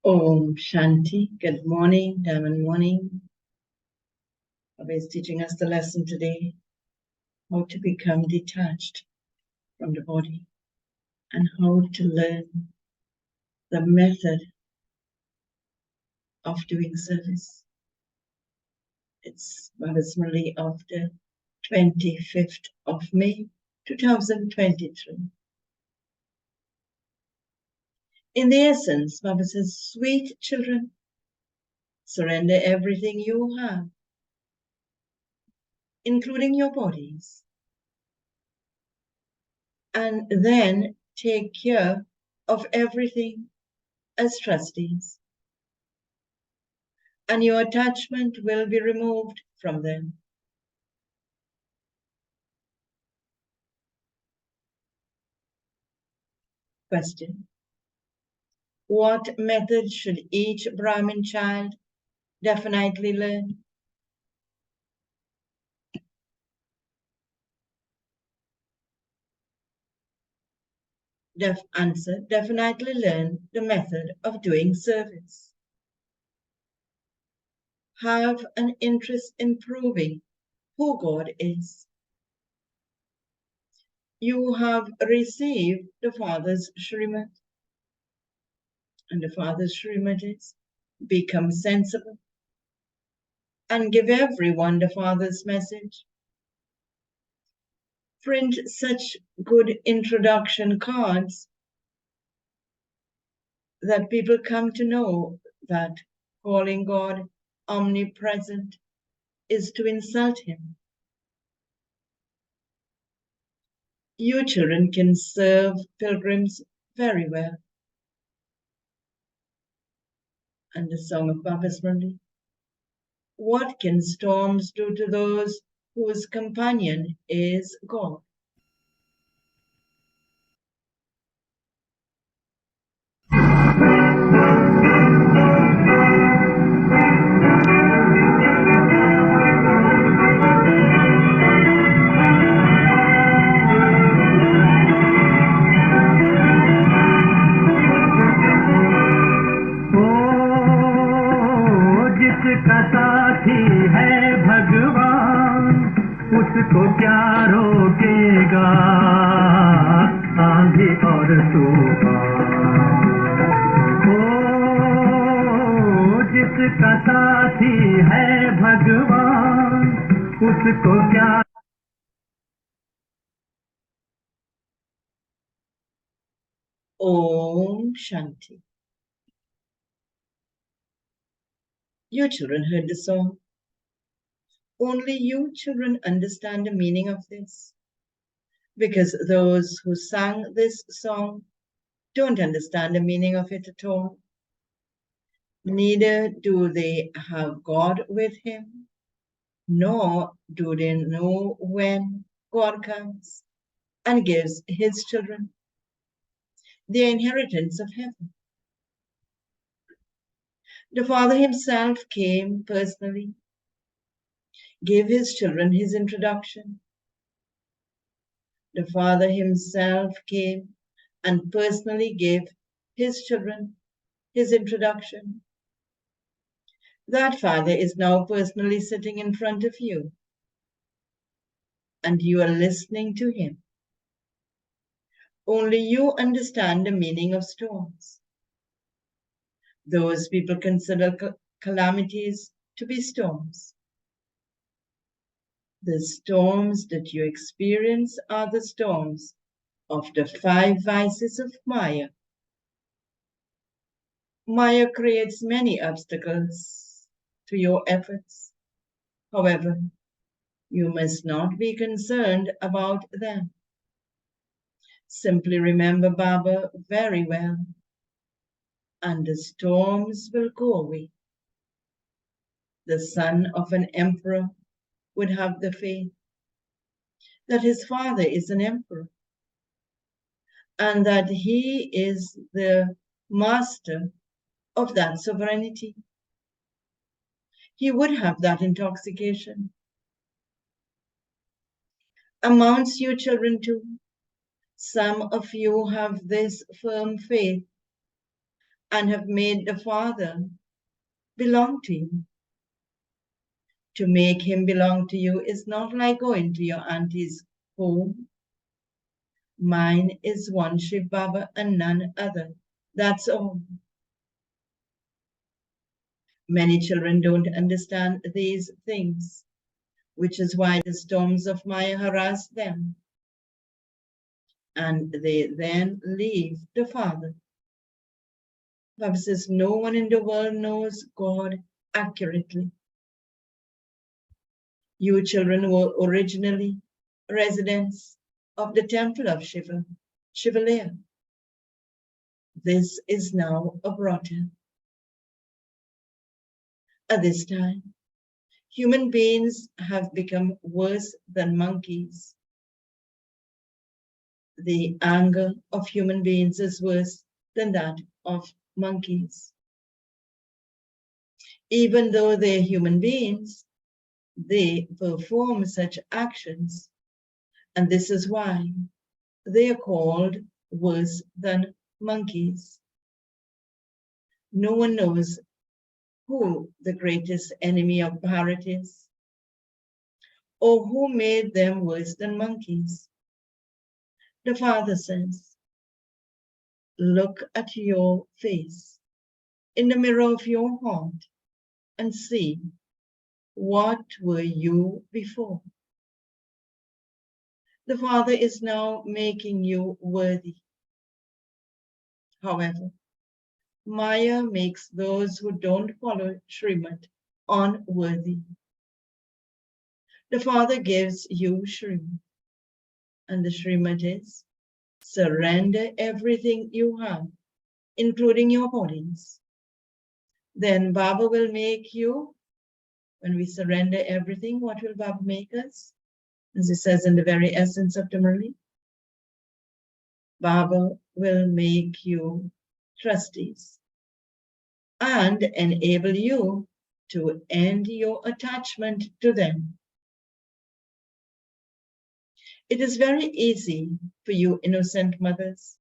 Om Shanti. Good morning, Diamond Morning. Baba is teaching us the lesson today, how to become detached from the body and how to learn the method of doing service. It's Baba's Murli of the 25th of May, 2023. In the essence, Baba says, sweet children, surrender everything you have, including your bodies, and then take care of everything as trustees, and your attachment will be removed from them. Question: what method should each Brahmin child definitely learn? Answer: definitely learn the method of doing service. Have an interest in proving who God is. You have received the Father's Shrimad, and the Father's Shrimad is become sensible and give everyone the Father's message. Print such good introduction cards that people come to know that calling God omnipresent is to insult him. You children can serve pilgrims very well. And the song of Baba's Murli. What can storms do to those whose companion is God? जिसका साथी है भगवान उसको क्या रोकेगा आंधी और तूफान जिसका साथी है भगवान उसको क्या Om Shanti. You children heard the song. Only you children understand the meaning of this, because those who sang this song don't understand the meaning of it at all. Neither do they have God with him, nor do they know when God comes and gives his children the inheritance of heaven. The Father himself came personally, gave his children his introduction. The Father himself came and personally gave his children his introduction. That Father is now personally sitting in front of you, and you are listening to him. Only you understand the meaning of storms. Those people consider calamities to be storms. The storms that you experience are the storms of the 5 vices of Maya. Maya creates many obstacles to your efforts. However, you must not be concerned about them. Simply remember Baba very well, and the storms will go away. The son of an emperor would have the faith that his father is an emperor, and that he is the master of that sovereignty. He would have that intoxication. Amounts you children too. Some of you have this firm faith and have made the Father belong to you. To make him belong to you is not like going to your auntie's home. Mine is one Shiv Baba and none other. That's all. Many children don't understand these things, which is why the storms of Maya harass them. And they then leave the Father. Baba says, no one in the world knows God accurately. You children were originally residents of the temple of Shiva, Shivalaya. This is now a brothel. At this time, human beings have become worse than monkeys. The anger of human beings is worse than that of monkeys. Even though they're human beings, they perform such actions, and this is why they are called worse than monkeys. No one knows who the greatest enemy of Bharat is, or who made them worse than monkeys. The Father says, look at your face in the mirror of your heart and see, what were you before? The Father is now making you worthy. However, Maya makes those who don't follow Srimad unworthy. The Father gives you Srimad, and the Srimad is surrender everything you have, including your bodies. Then Baba will make you, when we surrender everything, what will Baba make us? As it says in the very essence of the Murli, Baba will make you trustees and enable you to end your attachment to them. It is very easy for you innocent mothers.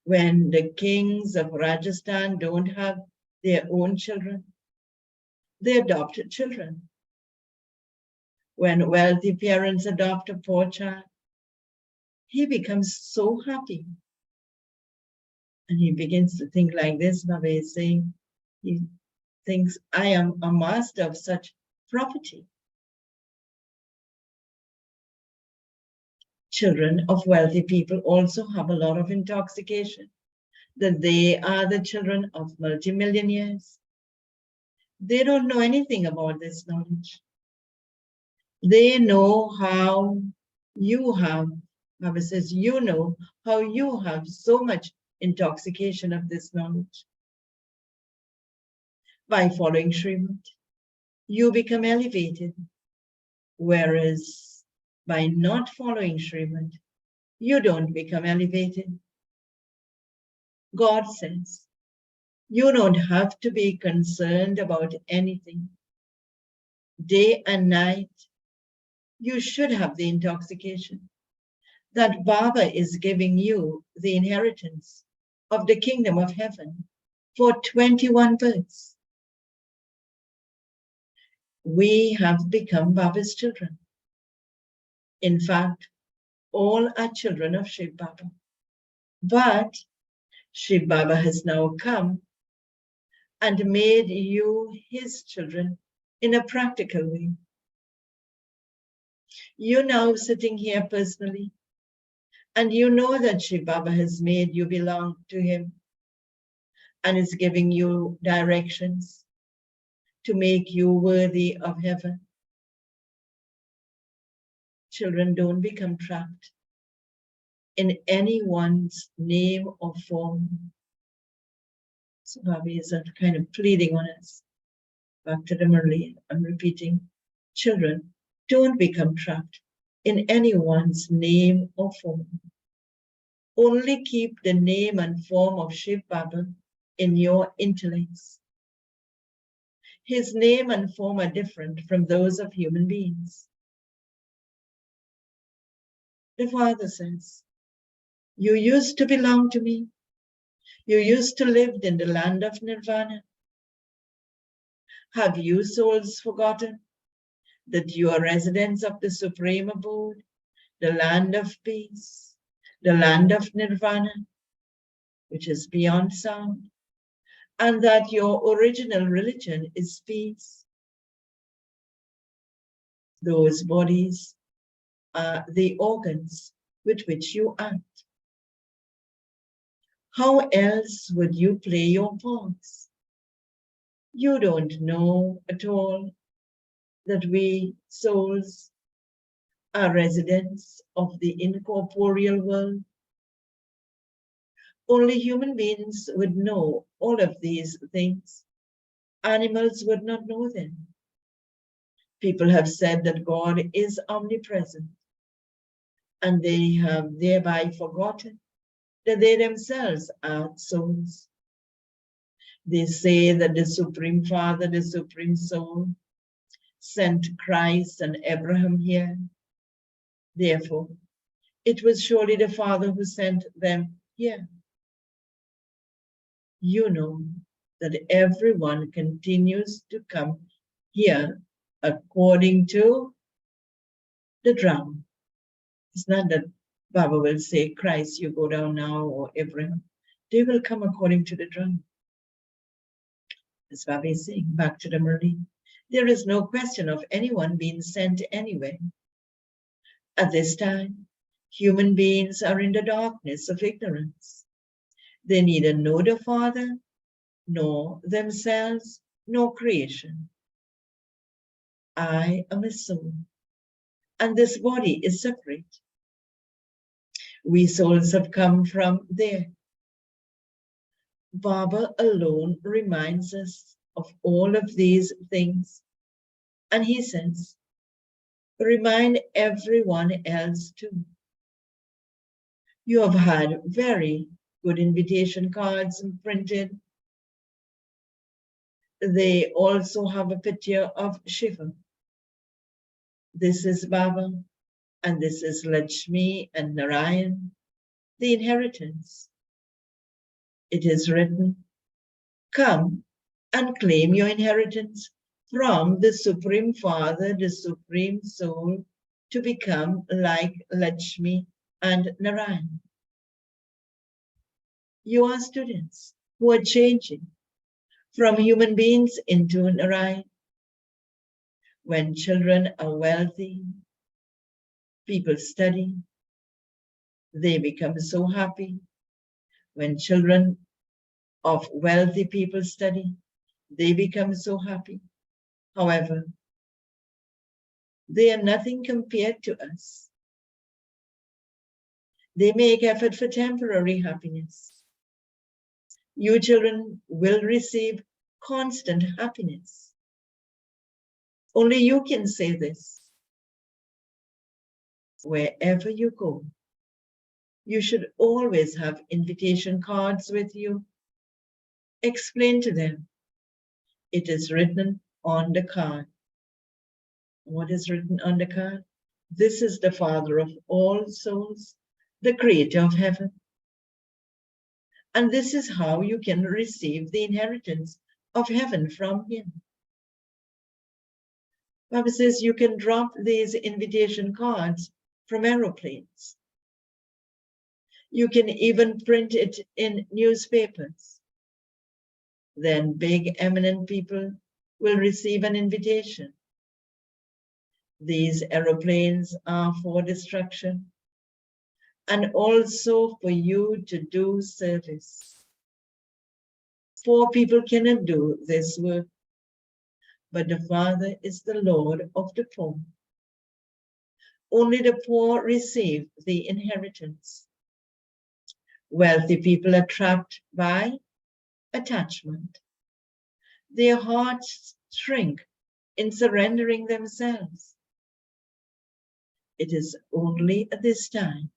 When the kings of Rajasthan don't have their own children, they adopt children. When wealthy parents adopt a poor child, he becomes so happy. And he begins to think like this, Baba is saying, he thinks, I am a master of such property. Children of wealthy people also have a lot of intoxication, that they are the children of multimillionaires. They don't know anything about this knowledge. They know how you have, Baba says, you know how you have so much intoxication of this knowledge. By following Srimad, you become elevated, whereas by not following Srimad, you don't become elevated. God says, you don't have to be concerned about anything. Day and night, you should have the intoxication that Baba is giving you the inheritance of the kingdom of heaven for 21 births. We have become Baba's children. In fact, all are children of Shiv Baba. But Shiv Baba has now come and made you his children in a practical way. You're now sitting here personally, and you know that Shiv Baba has made you belong to him and is giving you directions to make you worthy of heaven. Children don't become trapped in anyone's name or form. So Baba is kind of pleading on us. Back to the Murli, I'm repeating, children, don't become trapped in anyone's name or form. Only keep the name and form of Shiv Baba in your intellects. His name and form are different from those of human beings. The Father says, you used to belong to me. You used to live in the land of nirvana. Have you souls forgotten that you are residents of the supreme abode, the land of peace, the land of nirvana, which is beyond sound, and that your original religion is peace? Those bodies are the organs with which you act. How else would you play your parts? You don't know at all that we souls are residents of the incorporeal world. Only human beings would know all of these things. Animals would not know them. People have said that God is omnipresent, and they have thereby forgotten that they themselves are souls. They say that the Supreme Father, the Supreme Soul, sent Christ and Abraham here. Therefore, it was surely the Father who sent them here. You know that everyone continues to come here according to the drama. It's not that Baba will say, Christ, you go down now, or Abraham. They will come according to the drama. As Baba is saying, back to the Murli. There is no question of anyone being sent anywhere. At this time, human beings are in the darkness of ignorance. They neither know the Father, nor themselves, nor creation. I am a soul, and this body is separate. We souls have come from there. Baba alone reminds us of all of these things, and he says, remind everyone else too. You have had very good invitation cards printed. They also have a picture of Shiva. This is Baba, and this is Lakshmi and Narayan, the inheritance. It is written, come and claim your inheritance from the Supreme Father, the Supreme Soul, to become like Lakshmi and Narayan. You are students who are changing from human beings into Narayan. When children are wealthy, people study, they become so happy. When children of wealthy people study, they become so happy. However, they are nothing compared to us. They make effort for temporary happiness. You children will receive constant happiness. Only you can say this. Wherever you go, you should always have invitation cards with you. Explain to them. It is written on the card. What is written on the card? This is the Father of all souls, the Creator of heaven. And this is how you can receive the inheritance of heaven from him. Baba says you can drop these invitation cards from aeroplanes. You can even print it in newspapers. Then big eminent people will receive an invitation. These aeroplanes are for destruction and also for you to do service. Poor people cannot do this work, but the Father is the Lord of the poor. Only the poor receive the inheritance. Wealthy people are trapped by attachment. Their hearts shrink in surrendering themselves. It is only at this time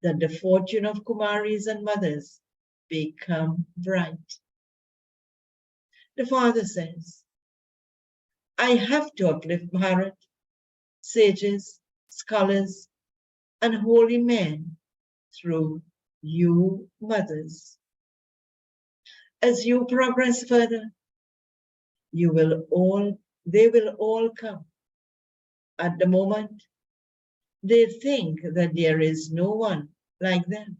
that the fortune of Kumaris and mothers become bright. The Father says, I have to uplift Bharat, sages, scholars, and holy men through you mothers. As you progress further, they will all come. At the moment, they think that there is no one like them.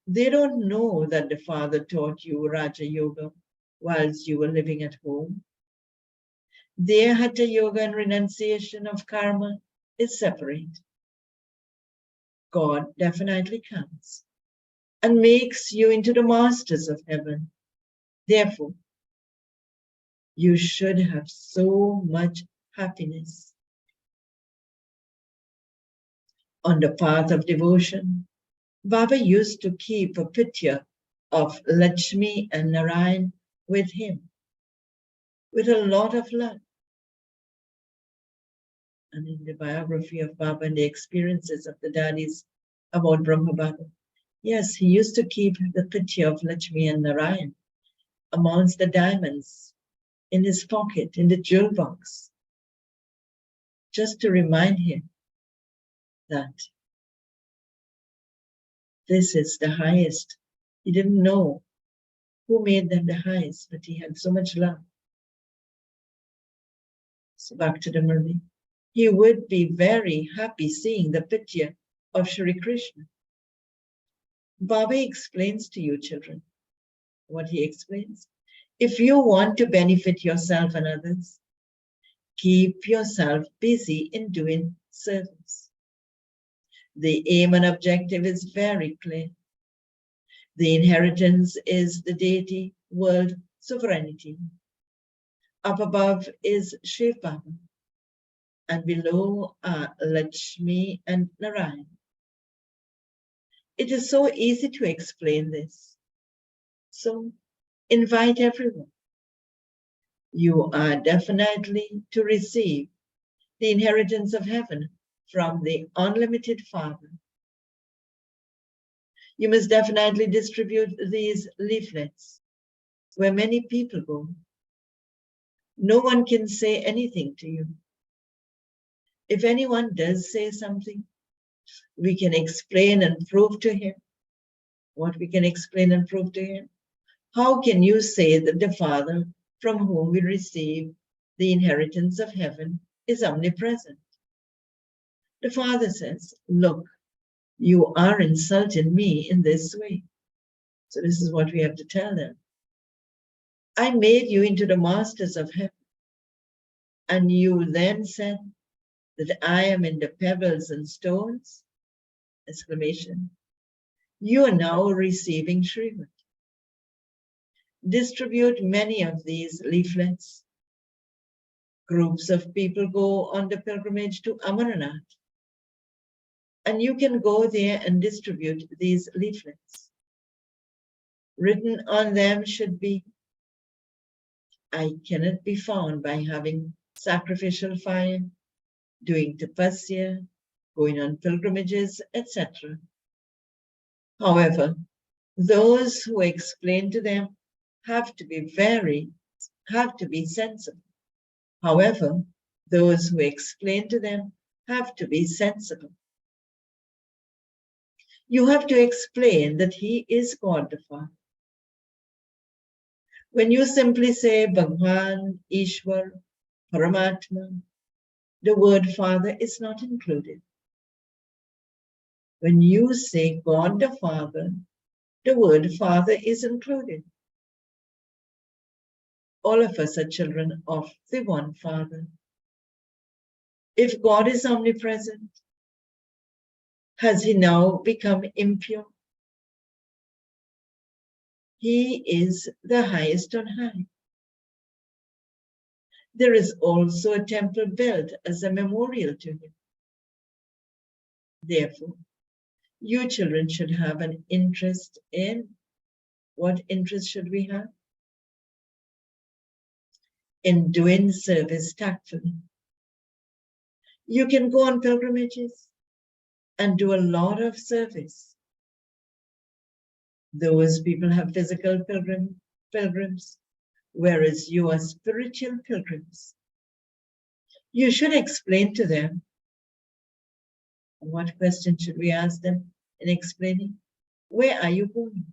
They don't know that the Father taught you Raja Yoga whilst you were living at home. Their Hatha Yoga and renunciation of karma is separate. God definitely comes and makes you into the masters of heaven. Therefore, you should have so much happiness. On the path of devotion, Baba used to keep a picture of Lakshmi and Narayan with him, with a lot of love. And in the biography of Baba and the experiences of the daddies about Brahma Baba, yes, he used to keep the picture of Lakshmi and Narayan amongst the diamonds in his pocket, in the jewel box, just to remind him that this is the highest. He didn't know who made them the highest, but he had so much love. So back to the Murli. He would be very happy seeing the picture of Shri Krishna. Baba explains to you, children, what he explains. If you want to benefit yourself and others, keep yourself busy in doing service. The aim and objective is very clear. The inheritance is the deity, world, sovereignty. Up above is Shiv Baba, and below are Lakshmi and Narayan. It is so easy to explain this. So invite everyone. You are definitely to receive the inheritance of heaven from the unlimited Father. You must definitely distribute these leaflets where many people go. No one can say anything to you. If anyone does say something, we can explain and prove to him. What we can explain and prove to him? How can you say that the Father from whom we receive the inheritance of heaven is omnipresent? The Father says, look, you are insulting me in this way. So this is what we have to tell them. I made you into the masters of heaven. And you then said that I am in the pebbles and stones? Exclamation. You are now receiving Srimad. Distribute many of these leaflets. Groups of people go on the pilgrimage to Amarnath. And you can go there and distribute these leaflets. Written on them should be, I cannot be found by having sacrificial fire, doing tapasya, going on pilgrimages, etc. However, those who explain to them have to be sensible. However, those who explain to them have to be sensible. You have to explain that he is God the Father. When you simply say Bhagwan, Ishwar, Paramatma, the word Father is not included. When you say God the Father, the word Father is included. All of us are children of the one Father. If God is omnipresent, has he now become impure? He is the highest on high. There is also a temple built as a memorial to him. Therefore, you children should have an interest in, what interest should we have? In doing service tactfully. You can go on pilgrimages and do a lot of service. Those people have physical pilgrims, whereas you are spiritual pilgrims. You should explain to them. What question should we ask them in explaining? Where are you going?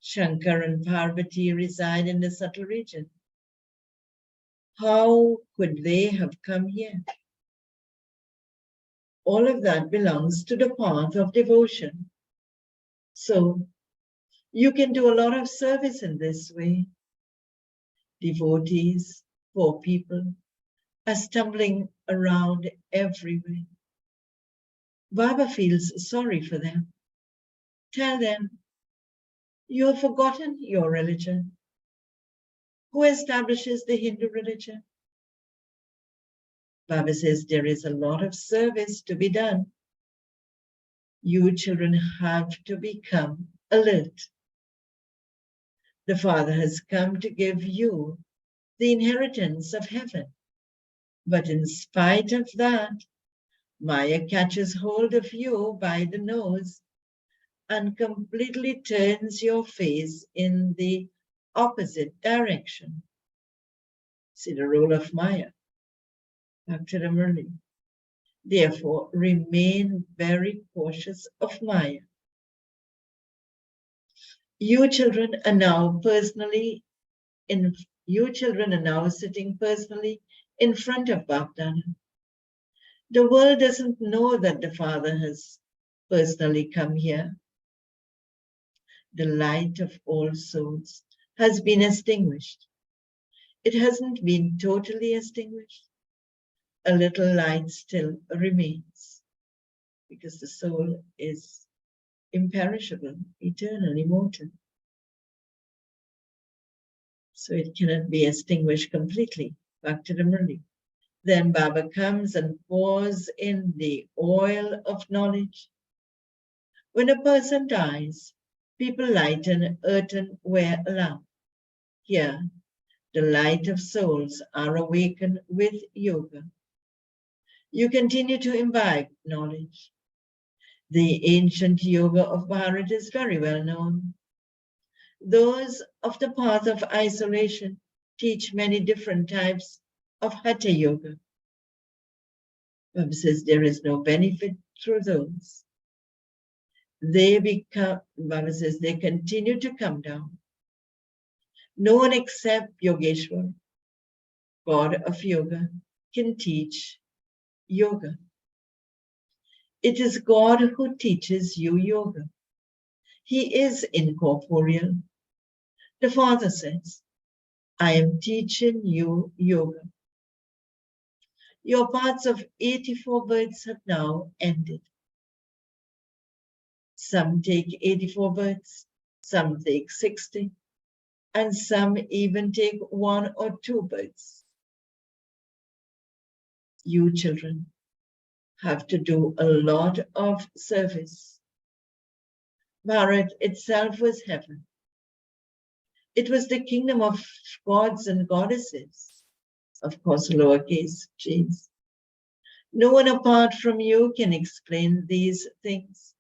Shankar and Parvati reside in the subtle region. How could they have come here? All of that belongs to the path of devotion. So you can do a lot of service in this way. Devotees, poor people, are stumbling around everywhere. Baba feels sorry for them. Tell them, you have forgotten your religion. Who establishes the Hindu religion? Baba says there is a lot of service to be done. You children have to become alert. The Father has come to give you the inheritance of heaven. But in spite of that, Maya catches hold of you by the nose and completely turns your face in the opposite direction. See the role of Maya. Back to the Murli. Therefore, remain very cautious of Maya. You children are now sitting personally in front of Bapdana. The world doesn't know that the Father has personally come here. The light of all souls has been extinguished. It hasn't been totally extinguished. A little light still remains because the soul is imperishable, eternal, immortal. So it cannot be extinguished completely. Back to the Murli. Then Baba comes and pours in the oil of knowledge. When a person dies, people light an earthenware lamp. Here, the light of souls are awakened with yoga. You continue to imbibe knowledge. The ancient yoga of Bharat is very well known. Those of the path of isolation teach many different types of Hatha yoga. Baba says there is no benefit through those. Baba says they continue to come down. No one except Yogeshwar, God of yoga, can teach yoga. It is God who teaches you yoga. He is incorporeal. The Father says, I am teaching you yoga. Your paths of 84 births have now ended. Some take 84 births, some take 60, and some even take 1 or 2 births. You children have to do a lot of service. Bharat itself was heaven. It was the kingdom of gods and goddesses, of course, lowercase g's. No one apart from you can explain these things.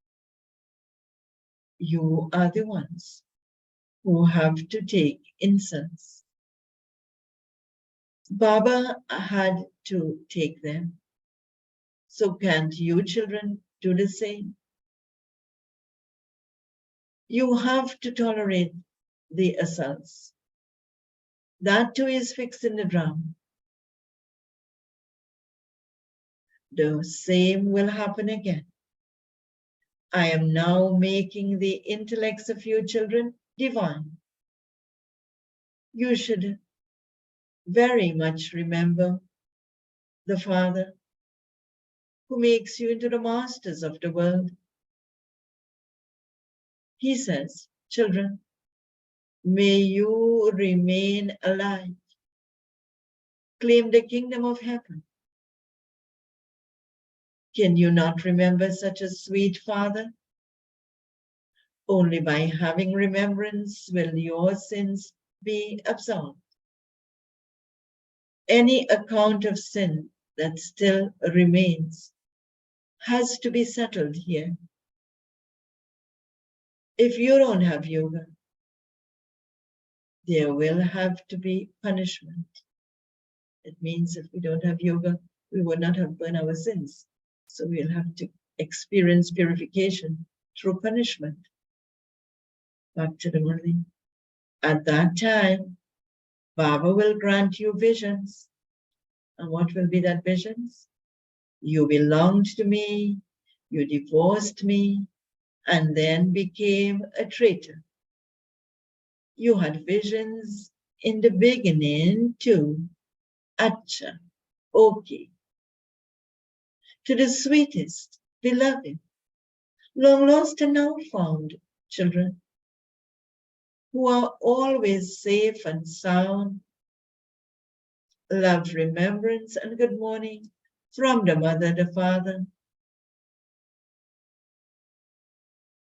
You are the ones who have to take incense. Baba had to take them. So can't you children do the same? You have to tolerate the assaults. That too is fixed in the drum. The same will happen again. I am now making the intellects of you children divine. You should very much remember the Father who makes you into the masters of the world. He says, children, may you remain alive. Claim the kingdom of heaven. Can you not remember such a sweet Father? Only by having remembrance will your sins be absolved. Any account of sin that still remains has to be settled here. If you don't have yoga, there will have to be punishment. It means if we don't have yoga, we would not have burned our sins. So we'll have to experience purification through punishment. Back to the Murli. At that time, Baba will grant you visions. And what will be that visions? You belonged to me, you divorced me, and then became a traitor. You had visions in the beginning too. Acha, okay. To the sweetest, beloved, long lost and now found children, who are always safe and sound, love, remembrance, and good morning from the mother, the father.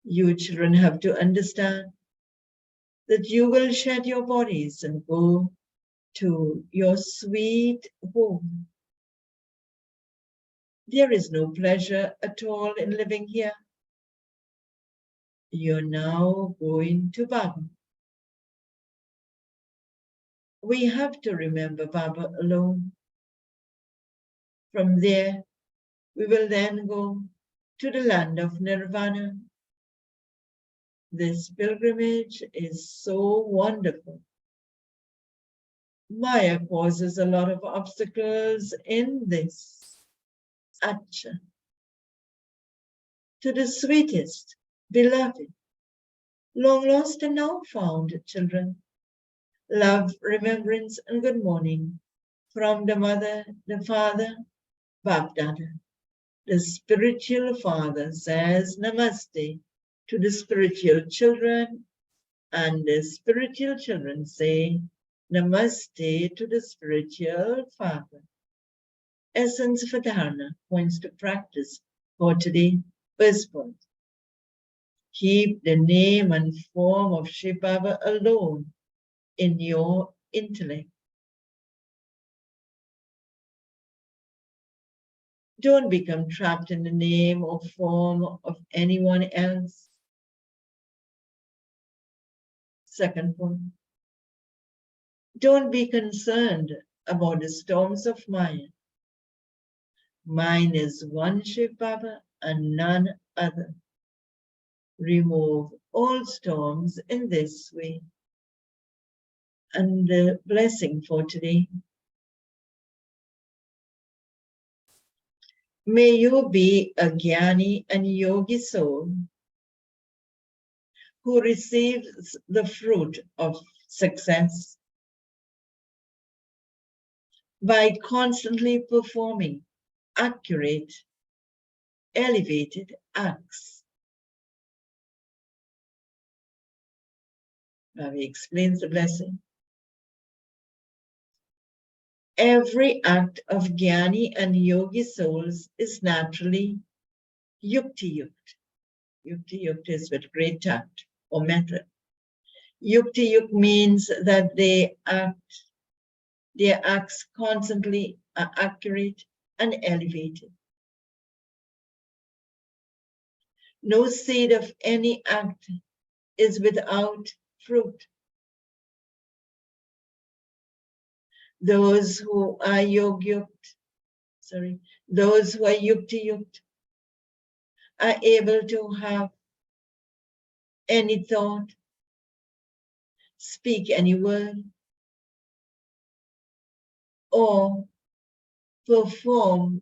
You children have to understand that you will shed your bodies and go to your sweet home. There is no pleasure at all in living here. You're now going to Baba. We have to remember Baba alone. From there, we will then go to the land of Nirvana. This pilgrimage is so wonderful. Maya causes a lot of obstacles in this. Acha. To the sweetest, beloved, long lost and now found children, love, remembrance, and good morning from the mother, the father, Bapdada. The spiritual father says namaste to the spiritual children, and the spiritual children say namaste to the spiritual father. Essence for dharana points to practice for today. First point, keep the name and form of Shiv Baba alone in your intellect. Don't become trapped in the name or form of anyone else. Second point, don't be concerned about the storms of Maya. Mine is one Shiv Baba and none other. Remove all storms in this way. And the blessing for today. May you be a Jnani and Yogi soul who receives the fruit of success by constantly performing accurate, elevated acts. Now he explains the blessing. Every act of Jnani and Yogi souls is naturally yukti-yukt. Yukti-yukt is with great tact or method. Yukti-yukt means that their acts constantly are accurate and elevated. No seed of any act is without fruit. Those who are those who are yukti-yukt are able to have any thought, speak any word, or perform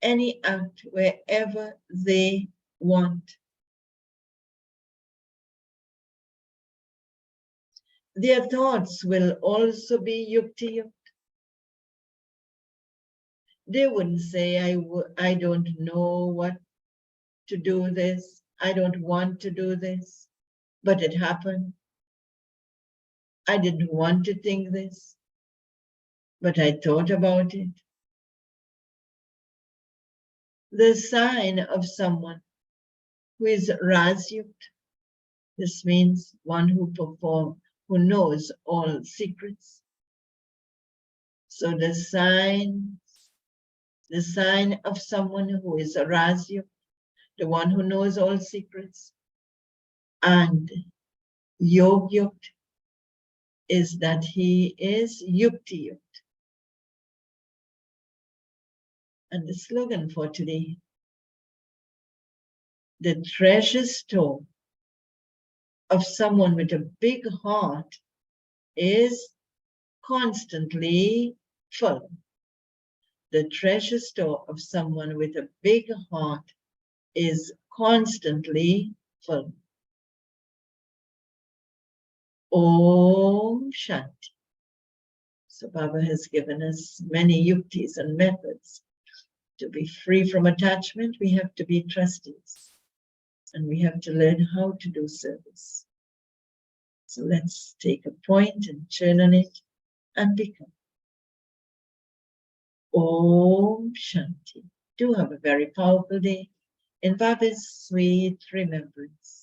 any act wherever they want. Their thoughts will also be yukti-yukt. They wouldn't say, I don't know what to do this, I don't want to do this, but it happened. I didn't want to think this, but I thought about it. The sign of someone who is Rasyukt, this means one who knows all secrets. So the sign of someone who is a Rasyukt, the one who knows all secrets, and Yogyukt is that he is Yukti-yukt. And the slogan for today, the treasure store of someone with a big heart is constantly full. The treasure store of someone with a big heart is constantly full. Om Shanti. So Baba has given us many yuktis and methods. To be free from attachment, we have to be trustees. And we have to learn how to do service. So let's take a point and churn on it and become. Om Shanti. Do have a very powerful day in Baba's sweet remembrance.